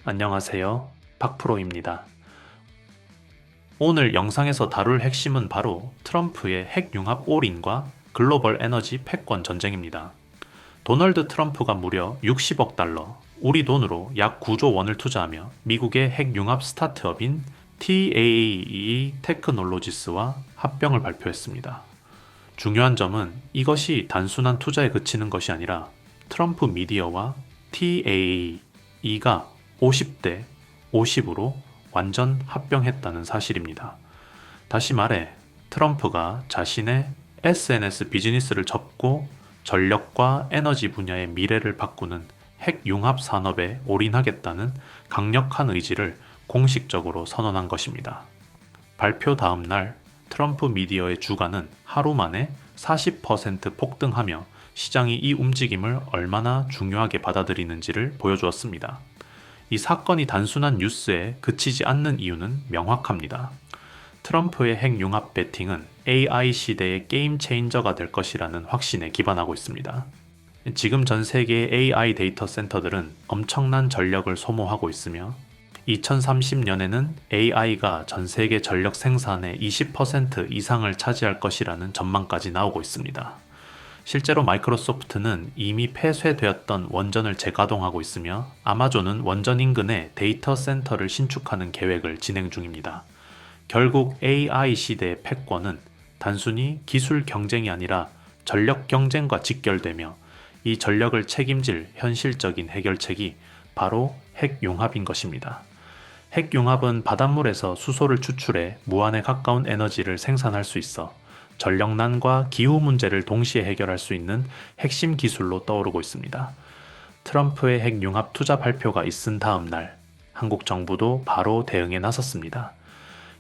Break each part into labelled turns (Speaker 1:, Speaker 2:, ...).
Speaker 1: 안녕하세요. 박프로입니다. 오늘 영상에서 다룰 핵심은 바로 트럼프의 핵융합 올인과 글로벌 에너지 패권 전쟁입니다. 도널드 트럼프가 무려 60억 달러, 우리 돈으로 약 9조 원을 투자하며 미국의 핵융합 스타트업인 TAAE 테크놀로지스와 합병을 발표했습니다. 중요한 점은 이것이 단순한 투자에 그치는 것이 아니라 트럼프 미디어와 TAAE가 50대 50으로 완전 합병했다는 사실입니다. 다시 말해 트럼프가 자신의 SNS 비즈니스를 접고 전력과 에너지 분야의 미래를 바꾸는 핵융합 산업에 올인하겠다는 강력한 의지를 공식적으로 선언한 것입니다. 발표 다음 날 트럼프 미디어의 주가는 하루 만에 40% 폭등하며 시장이 이 움직임을 얼마나 중요하게 받아들이는지를 보여주었습니다. 이 사건이 단순한 뉴스에 그치지 않는 이유는 명확합니다. 트럼프의 핵융합 배팅은 AI 시대의 게임 체인저가 될 것이라는 확신에 기반하고 있습니다. 지금 전 세계의 AI 데이터 센터들은 엄청난 전력을 소모하고 있으며 2030년에는 AI가 전 세계 전력 생산의 20% 이상을 차지할 것이라는 전망까지 나오고 있습니다. 실제로 마이크로소프트는 이미 폐쇄되었던 원전을 재가동하고 있으며 아마존은 원전 인근에 데이터 센터를 신축하는 계획을 진행 중입니다. 결국 AI 시대의 패권은 단순히 기술 경쟁이 아니라 전력 경쟁과 직결되며 이 전력을 책임질 현실적인 해결책이 바로 핵융합인 것입니다. 핵융합은 바닷물에서 수소를 추출해 무한에 가까운 에너지를 생산할 수 있어 전력난과 기후 문제를 동시에 해결할 수 있는 핵심 기술로 떠오르고 있습니다. 트럼프의 핵융합 투자 발표가 있은 다음 날 한국 정부도 바로 대응에 나섰습니다.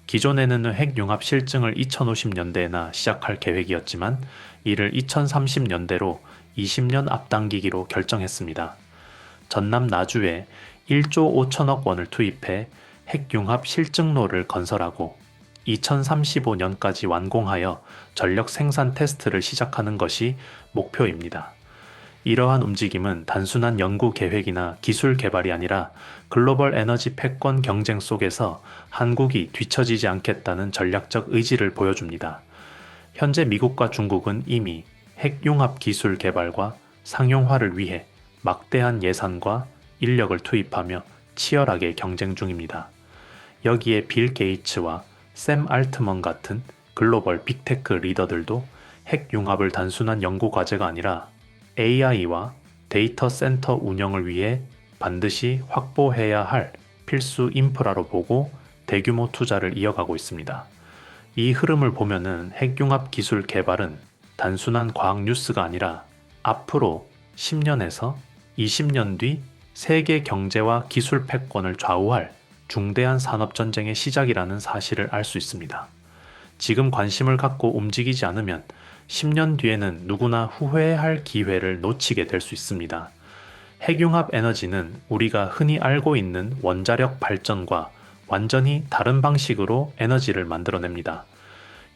Speaker 1: 기존에는 핵융합 실증을 2050년대에나 시작할 계획이었지만 이를 2030년대로 20년 앞당기기로 결정했습니다. 전남 나주에 1조 5천억 원을 투입해 핵융합 실증로를 건설하고 2035년까지 완공하여 전력 생산 테스트를 시작하는 것이 목표입니다. 이러한 움직임은 단순한 연구 계획이나 기술 개발이 아니라 글로벌 에너지 패권 경쟁 속에서 한국이 뒤처지지 않겠다는 전략적 의지를 보여줍니다. 현재 미국과 중국은 이미 핵융합 기술 개발과 상용화를 위해 막대한 예산과 인력을 투입하며 치열하게 경쟁 중입니다. 여기에 빌 게이츠와 샘 알트먼 같은 글로벌 빅테크 리더들도 핵융합을 단순한 연구 과제가 아니라 AI와 데이터 센터 운영을 위해 반드시 확보해야 할 필수 인프라로 보고 대규모 투자를 이어가고 있습니다. 이 흐름을 보면은 핵융합 기술 개발은 단순한 과학 뉴스가 아니라 앞으로 10년에서 20년 뒤 세계 경제와 기술 패권을 좌우할 중대한 산업전쟁의 시작이라는 사실을 알 수 있습니다. 지금 관심을 갖고 움직이지 않으면 10년 뒤에는 누구나 후회할 기회를 놓치게 될 수 있습니다. 핵융합 에너지는 우리가 흔히 알고 있는 원자력 발전과 완전히 다른 방식으로 에너지를 만들어냅니다.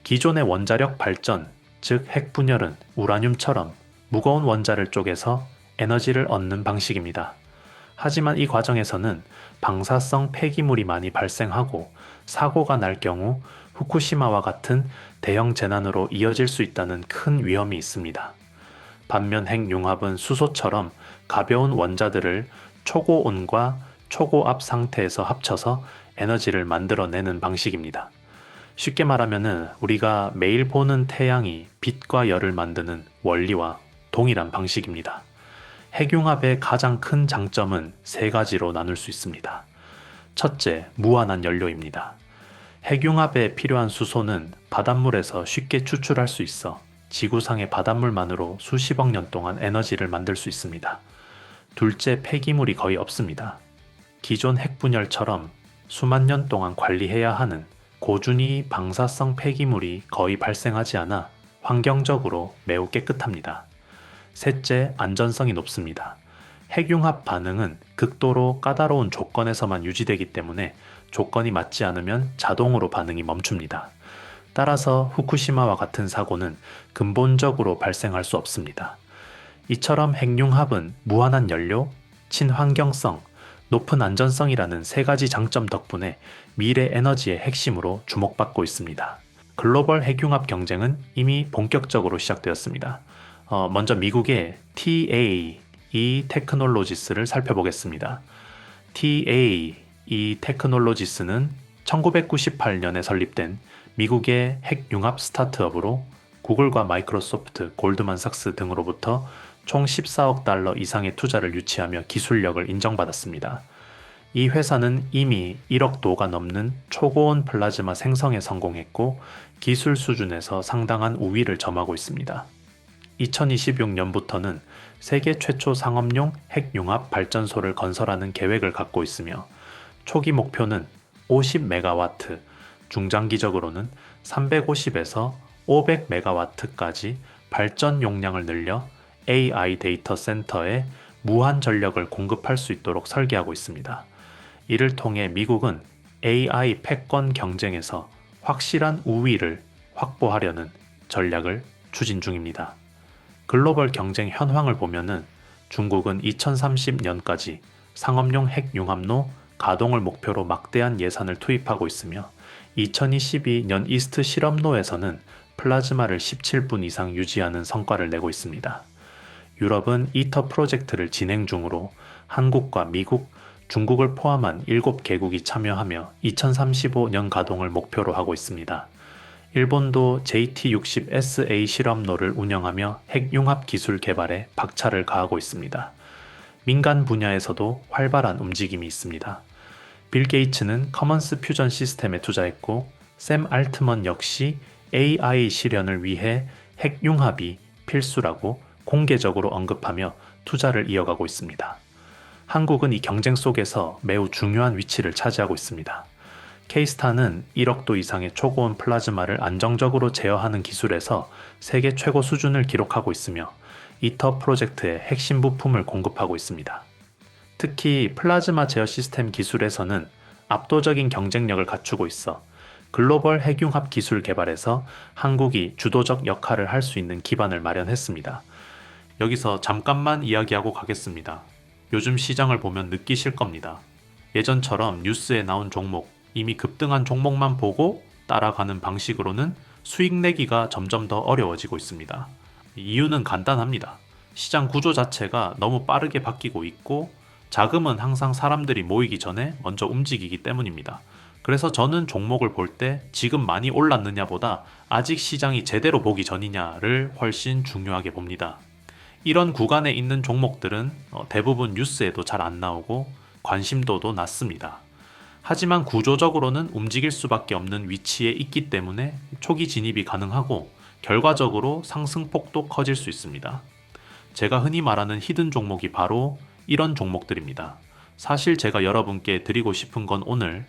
Speaker 1: 기존의 원자력 발전, 즉 핵분열은 우라늄처럼 무거운 원자를 쪼개서 에너지를 얻는 방식입니다. 하지만 이 과정에서는 방사성 폐기물이 많이 발생하고 사고가 날 경우 후쿠시마와 같은 대형 재난으로 이어질 수 있다는 큰 위험이 있습니다. 반면 핵융합은 수소처럼 가벼운 원자들을 초고온과 초고압 상태에서 합쳐서 에너지를 만들어내는 방식입니다. 쉽게 말하면 우리가 매일 보는 태양이 빛과 열을 만드는 원리와 동일한 방식입니다. 핵융합의 가장 큰 장점은 세 가지로 나눌 수 있습니다. 첫째, 무한한 연료입니다. 핵융합에 필요한 수소는 바닷물에서 쉽게 추출할 수 있어 지구상의 바닷물만으로 수십억 년 동안 에너지를 만들 수 있습니다. 둘째, 폐기물이 거의 없습니다. 기존 핵분열처럼 수만 년 동안 관리해야 하는 고준위 방사성 폐기물이 거의 발생하지 않아 환경적으로 매우 깨끗합니다. 셋째, 안전성이 높습니다. 핵융합 반응은 극도로 까다로운 조건에서만 유지되기 때문에 조건이 맞지 않으면 자동으로 반응이 멈춥니다. 따라서 후쿠시마와 같은 사고는 근본적으로 발생할 수 없습니다. 이처럼 핵융합은 무한한 연료, 친환경성, 높은 안전성이라는 세 가지 장점 덕분에 미래 에너지의 핵심으로 주목받고 있습니다. 글로벌 핵융합 경쟁은 이미 본격적으로 시작되었습니다. 먼저 미국의 TAE 테크놀로지스를 살펴보겠습니다. TAE 테크놀로지스는 1998년에 설립된 미국의 핵융합 스타트업으로 구글과 마이크로소프트, 골드만삭스 등으로부터 총 14억 달러 이상의 투자를 유치하며 기술력을 인정받았습니다. 이 회사는 이미 1억 도가 넘는 초고온 플라즈마 생성에 성공했고 기술 수준에서 상당한 우위를 점하고 있습니다. 2026년부터는 세계 최초 상업용 핵융합 발전소를 건설하는 계획을 갖고 있으며 초기 목표는 50메가와트, 중장기적으로는 350에서 500메가와트까지 발전 용량을 늘려 AI 데이터 센터에 무한 전력을 공급할 수 있도록 설계하고 있습니다. 이를 통해 미국은 AI 패권 경쟁에서 확실한 우위를 확보하려는 전략을 추진 중입니다. 글로벌 경쟁 현황을 보면은 중국은 2030년까지 상업용 핵융합로 가동을 목표로 막대한 예산을 투입하고 있으며 2022년 이스트 실험로에서는 플라즈마를 17분 이상 유지하는 성과를 내고 있습니다. 유럽은 이터 프로젝트를 진행 중으로 한국과 미국, 중국을 포함한 7개국이 참여하며 2035년 가동을 목표로 하고 있습니다. 일본도 JT60SA 실험로를 운영하며 핵융합 기술 개발에 박차를 가하고 있습니다. 민간 분야에서도 활발한 움직임이 있습니다. 빌 게이츠는 커먼스 퓨전 시스템에 투자했고 샘 알트먼 역시 AI 실현을 위해 핵융합이 필수라고 공개적으로 언급하며 투자를 이어가고 있습니다. 한국은 이 경쟁 속에서 매우 중요한 위치를 차지하고 있습니다. K스타는 1억 도 이상의 초고온 플라즈마를 안정적으로 제어하는 기술에서 세계 최고 수준을 기록하고 있으며 이터 프로젝트의 핵심 부품을 공급하고 있습니다. 특히 플라즈마 제어 시스템 기술에서는 압도적인 경쟁력을 갖추고 있어 글로벌 핵융합 기술 개발에서 한국이 주도적 역할을 할 수 있는 기반을 마련했습니다. 여기서 잠깐만 이야기하고 가겠습니다. 요즘 시장을 보면 느끼실 겁니다. 예전처럼 뉴스에 나온 종목, 이미 급등한 종목만 보고 따라가는 방식으로는 수익 내기가 점점 더 어려워지고 있습니다. 이유는 간단합니다. 시장 구조 자체가 너무 빠르게 바뀌고 있고 자금은 항상 사람들이 모이기 전에 먼저 움직이기 때문입니다. 그래서 저는 종목을 볼 때 지금 많이 올랐느냐보다 아직 시장이 제대로 보기 전이냐를 훨씬 중요하게 봅니다. 이런 구간에 있는 종목들은 대부분 뉴스에도 잘 안 나오고 관심도도 낮습니다. 하지만 구조적으로는 움직일 수밖에 없는 위치에 있기 때문에 초기 진입이 가능하고 결과적으로 상승폭도 커질 수 있습니다. 제가 흔히 말하는 히든 종목이 바로 이런 종목들입니다. 사실 제가 여러분께 드리고 싶은 건 오늘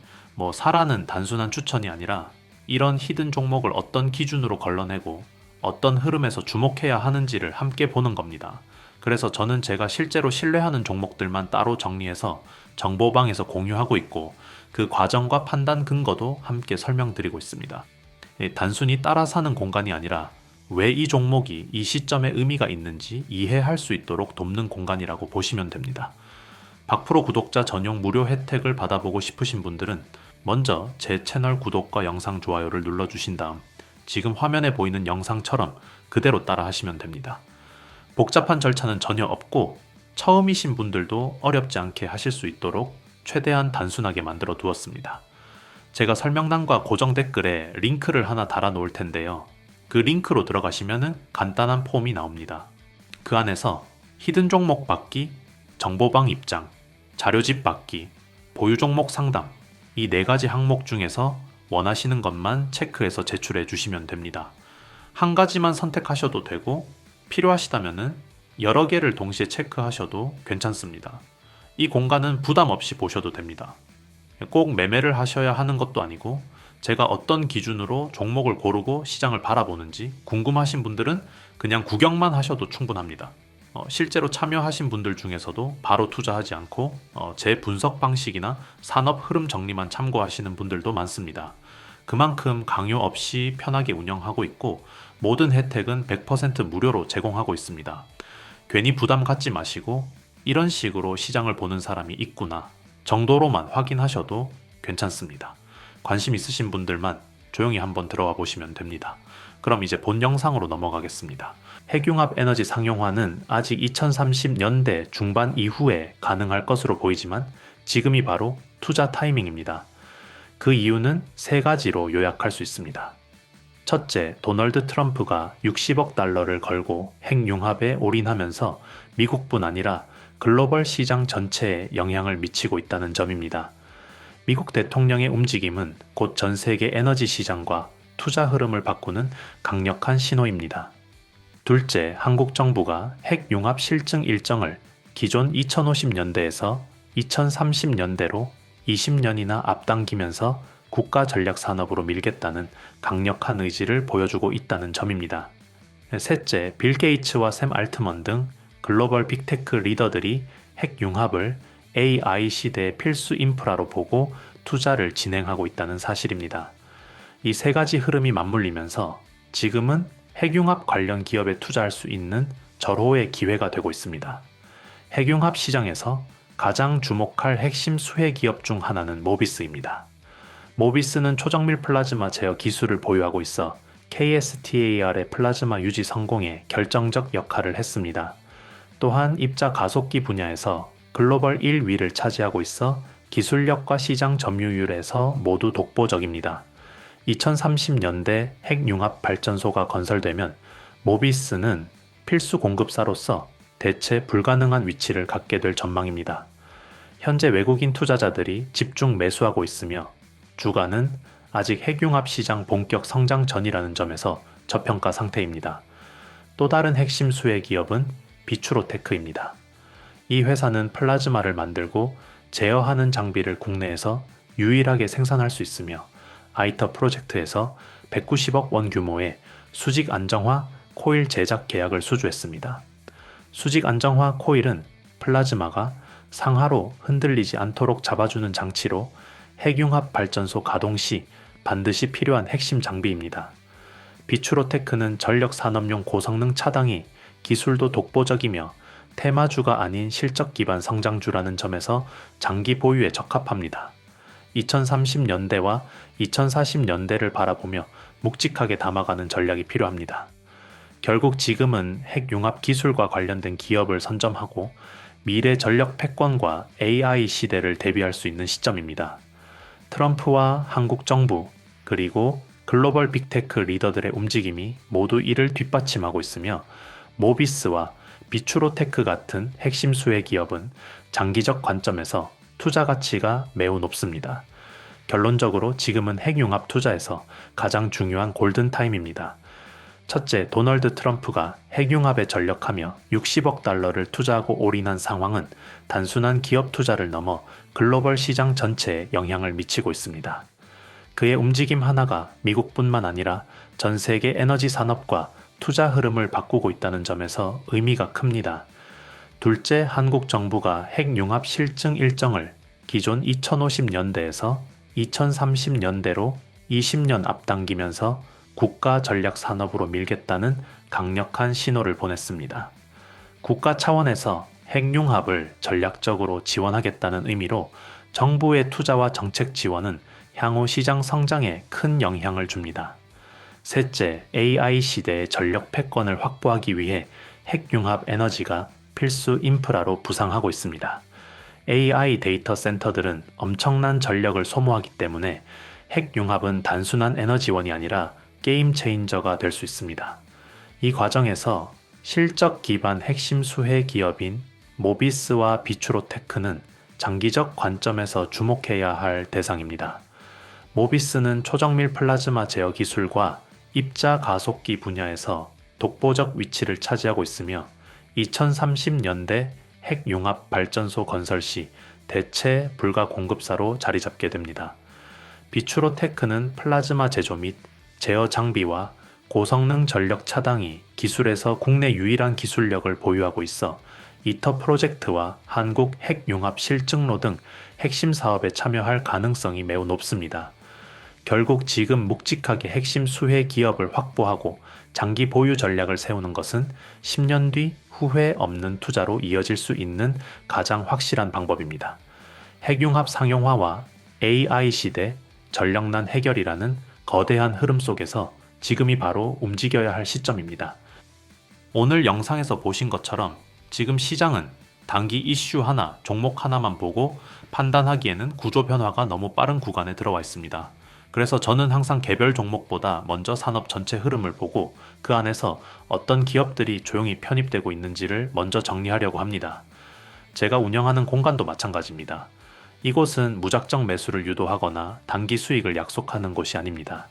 Speaker 1: 사라는 단순한 추천이 아니라 이런 히든 종목을 어떤 기준으로 걸러내고 어떤 흐름에서 주목해야 하는지를 함께 보는 겁니다. 그래서 저는 제가 실제로 신뢰하는 종목들만 따로 정리해서 정보방에서 공유하고 있고 그 과정과 판단 근거도 함께 설명드리고 있습니다. 단순히 따라 사는 공간이 아니라 왜 이 종목이 이 시점에 의미가 있는지 이해할 수 있도록 돕는 공간이라고 보시면 됩니다. 박프로 구독자 전용 무료 혜택을 받아보고 싶으신 분들은 먼저 제 채널 구독과 영상 좋아요를 눌러주신 다음 지금 화면에 보이는 영상처럼 그대로 따라 하시면 됩니다. 복잡한 절차는 전혀 없고 처음이신 분들도 어렵지 않게 하실 수 있도록 최대한 단순하게 만들어 두었습니다. 제가 설명란과 고정 댓글에 링크를 하나 달아 놓을 텐데요. 그 링크로 들어가시면 간단한 폼이 나옵니다. 그 안에서 히든 종목 받기, 정보방 입장, 자료집 받기, 보유 종목 상담 이 4가지 항목 중에서 원하시는 것만 체크해서 제출해 주시면 됩니다. 한 가지만 선택하셔도 되고 필요하시다면 여러 개를 동시에 체크하셔도 괜찮습니다. 이 공간은 부담 없이 보셔도 됩니다. 꼭 매매를 하셔야 하는 것도 아니고 제가 어떤 기준으로 종목을 고르고 시장을 바라보는지 궁금하신 분들은 그냥 구경만 하셔도 충분합니다. 실제로 참여하신 분들 중에서도 바로 투자하지 않고 제 분석 방식이나 산업 흐름 정리만 참고하시는 분들도 많습니다. 그만큼 강요 없이 편하게 운영하고 있고 모든 혜택은 100% 무료로 제공하고 있습니다. 괜히 부담 갖지 마시고 이런 식으로 시장을 보는 사람이 있구나, 정도로만 확인하셔도 괜찮습니다. 관심 있으신 분들만 조용히 한번 들어와 보시면 됩니다. 그럼 이제 본 영상으로 넘어가겠습니다. 핵융합 에너지 상용화는 아직 2030년대 중반 이후에 가능할 것으로 보이지만 지금이 바로 투자 타이밍입니다. 그 이유는 세 가지로 요약할 수 있습니다. 첫째, 도널드 트럼프가 60억 달러를 걸고 핵융합에 올인하면서 미국뿐 아니라 글로벌 시장 전체에 영향을 미치고 있다는 점입니다. 미국 대통령의 움직임은 곧 전 세계 에너지 시장과 투자 흐름을 바꾸는 강력한 신호입니다. 둘째, 한국 정부가 핵융합 실증 일정을 기존 2050년대에서 2030년대로 20년이나 앞당기면서 국가 전략 산업으로 밀겠다는 강력한 의지를 보여주고 있다는 점입니다. 셋째, 빌 게이츠와 샘 알트먼 등 글로벌 빅테크 리더들이 핵융합을 AI 시대의 필수 인프라로 보고 투자를 진행하고 있다는 사실입니다. 이 세 가지 흐름이 맞물리면서 지금은 핵융합 관련 기업에 투자할 수 있는 절호의 기회가 되고 있습니다. 핵융합 시장에서 가장 주목할 핵심 수혜 기업 중 하나는 모비스입니다. 모비스는 초정밀 플라즈마 제어 기술을 보유하고 있어 KSTAR의 플라즈마 유지 성공에 결정적 역할을 했습니다. 또한 입자 가속기 분야에서 글로벌 1위를 차지하고 있어 기술력과 시장 점유율에서 모두 독보적입니다. 2030년대 핵융합 발전소가 건설되면 모비스는 필수 공급사로서 대체 불가능한 위치를 갖게 될 전망입니다. 현재 외국인 투자자들이 집중 매수하고 있으며 주가는 아직 핵융합 시장 본격 성장 전이라는 점에서 저평가 상태입니다. 또 다른 핵심 수혜 기업은 비추로테크입니다. 이 회사는 플라즈마를 만들고 제어하는 장비를 국내에서 유일하게 생산할 수 있으며 아이터 프로젝트에서 190억 원 규모의 수직 안정화 코일 제작 계약을 수주했습니다. 수직 안정화 코일은 플라즈마가 상하로 흔들리지 않도록 잡아주는 장치로 핵융합 발전소 가동 시 반드시 필요한 핵심 장비입니다. 비추로테크는 전력 산업용 고성능 차당이 기술도 독보적이며 테마주가 아닌 실적 기반 성장주라는 점에서 장기 보유에 적합합니다. 2030년대와 2040년대를 바라보며 묵직하게 담아가는 전략이 필요합니다. 결국 지금은 핵융합 기술과 관련된 기업을 선점하고 미래 전력 패권과 AI 시대를 대비할 수 있는 시점입니다. 트럼프와 한국 정부 그리고 글로벌 빅테크 리더들의 움직임이 모두 이를 뒷받침하고 있으며 모비스와 비추로테크 같은 핵심 수혜 기업은 장기적 관점에서 투자 가치가 매우 높습니다. 결론적으로 지금은 핵융합 투자에서 가장 중요한 골든타임입니다. 첫째, 도널드 트럼프가 핵융합에 전력하며 60억 달러를 투자하고 올인한 상황은 단순한 기업 투자를 넘어 글로벌 시장 전체에 영향을 미치고 있습니다. 그의 움직임 하나가 미국뿐만 아니라 전 세계 에너지 산업과 투자 흐름을 바꾸고 있다는 점에서 의미가 큽니다. 둘째, 한국 정부가 핵융합 실증 일정을 기존 2050년대에서 2030년대로 20년 앞당기면서 국가 전략 산업으로 밀겠다는 강력한 신호를 보냈습니다. 국가 차원에서 핵융합을 전략적으로 지원하겠다는 의미로 정부의 투자와 정책 지원은 향후 시장 성장에 큰 영향을 줍니다. 셋째, AI 시대의 전력 패권을 확보하기 위해 핵융합 에너지가 필수 인프라로 부상하고 있습니다. AI 데이터 센터들은 엄청난 전력을 소모하기 때문에 핵융합은 단순한 에너지원이 아니라 게임 체인저가 될 수 있습니다. 이 과정에서 실적 기반 핵심 수혜 기업인 모비스와 비추로테크는 장기적 관점에서 주목해야 할 대상입니다. 모비스는 초정밀 플라즈마 제어 기술과 입자 가속기 분야에서 독보적 위치를 차지하고 있으며 2030년대 핵융합 발전소 건설 시 대체 불가 공급사로 자리 잡게 됩니다. 비추로테크는 플라즈마 제조 및 제어 장비와 고성능 전력 차당이 기술에서 국내 유일한 기술력을 보유하고 있어 이터 프로젝트와 한국 핵융합 실증로 등 핵심 사업에 참여할 가능성이 매우 높습니다. 결국 지금 묵직하게 핵심 수혜 기업을 확보하고 장기 보유 전략을 세우는 것은 10년 뒤 후회 없는 투자로 이어질 수 있는 가장 확실한 방법입니다. 핵융합 상용화와 AI 시대 전력난 해결이라는 거대한 흐름 속에서 지금이 바로 움직여야 할 시점입니다. 오늘 영상에서 보신 것처럼 지금 시장은 단기 이슈 하나, 종목 하나만 보고 판단하기에는 구조 변화가 너무 빠른 구간에 들어와 있습니다. 그래서 저는 항상 개별 종목보다 먼저 산업 전체 흐름을 보고 그 안에서 어떤 기업들이 조용히 편입되고 있는지를 먼저 정리하려고 합니다. 제가 운영하는 공간도 마찬가지입니다. 이곳은 무작정 매수를 유도하거나 단기 수익을 약속하는 곳이 아닙니다.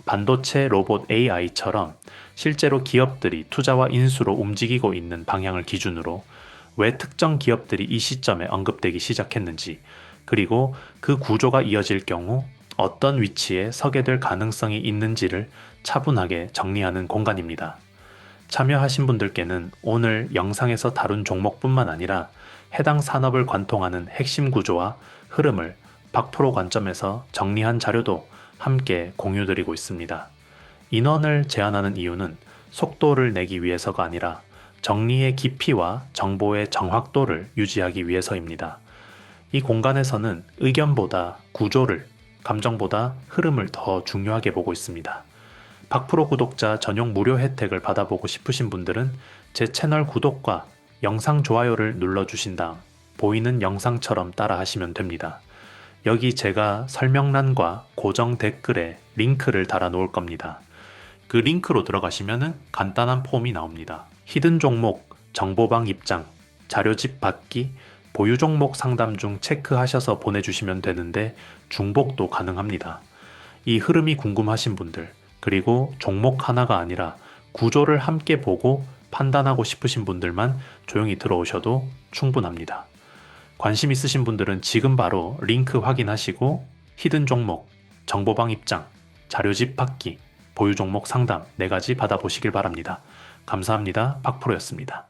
Speaker 1: 반도체, 로봇, AI처럼 실제로 기업들이 투자와 인수로 움직이고 있는 방향을 기준으로 왜 특정 기업들이 이 시점에 언급되기 시작했는지, 그리고 그 구조가 이어질 경우 어떤 위치에 서게 될 가능성이 있는지를 차분하게 정리하는 공간입니다. 참여하신 분들께는 오늘 영상에서 다룬 종목뿐만 아니라 해당 산업을 관통하는 핵심 구조와 흐름을 박프로 관점에서 정리한 자료도 함께 공유드리고 있습니다. 인원을 제한하는 이유는 속도를 내기 위해서가 아니라 정리의 깊이와 정보의 정확도를 유지하기 위해서입니다. 이 공간에서는 의견보다 구조를, 감정보다 흐름을 더 중요하게 보고 있습니다. 박프로 구독자 전용 무료 혜택을 받아보고 싶으신 분들은 제 채널 구독과 영상 좋아요를 눌러주신 다음 보이는 영상처럼 따라 하시면 됩니다. 여기 제가 설명란과 고정 댓글에 링크를 달아 놓을 겁니다. 그 링크로 들어가시면 간단한 폼이 나옵니다. 히든 종목, 정보방 입장, 자료집 받기, 보유 종목 상담 중 체크하셔서 보내주시면 되는데 중복도 가능합니다. 이 흐름이 궁금하신 분들, 그리고 종목 하나가 아니라 구조를 함께 보고 판단하고 싶으신 분들만 조용히 들어오셔도 충분합니다. 관심 있으신 분들은 지금 바로 링크 확인하시고 히든 종목, 정보방 입장, 자료집 받기, 보유 종목 상담 4가지 받아보시길 바랍니다. 감사합니다. 박프로였습니다.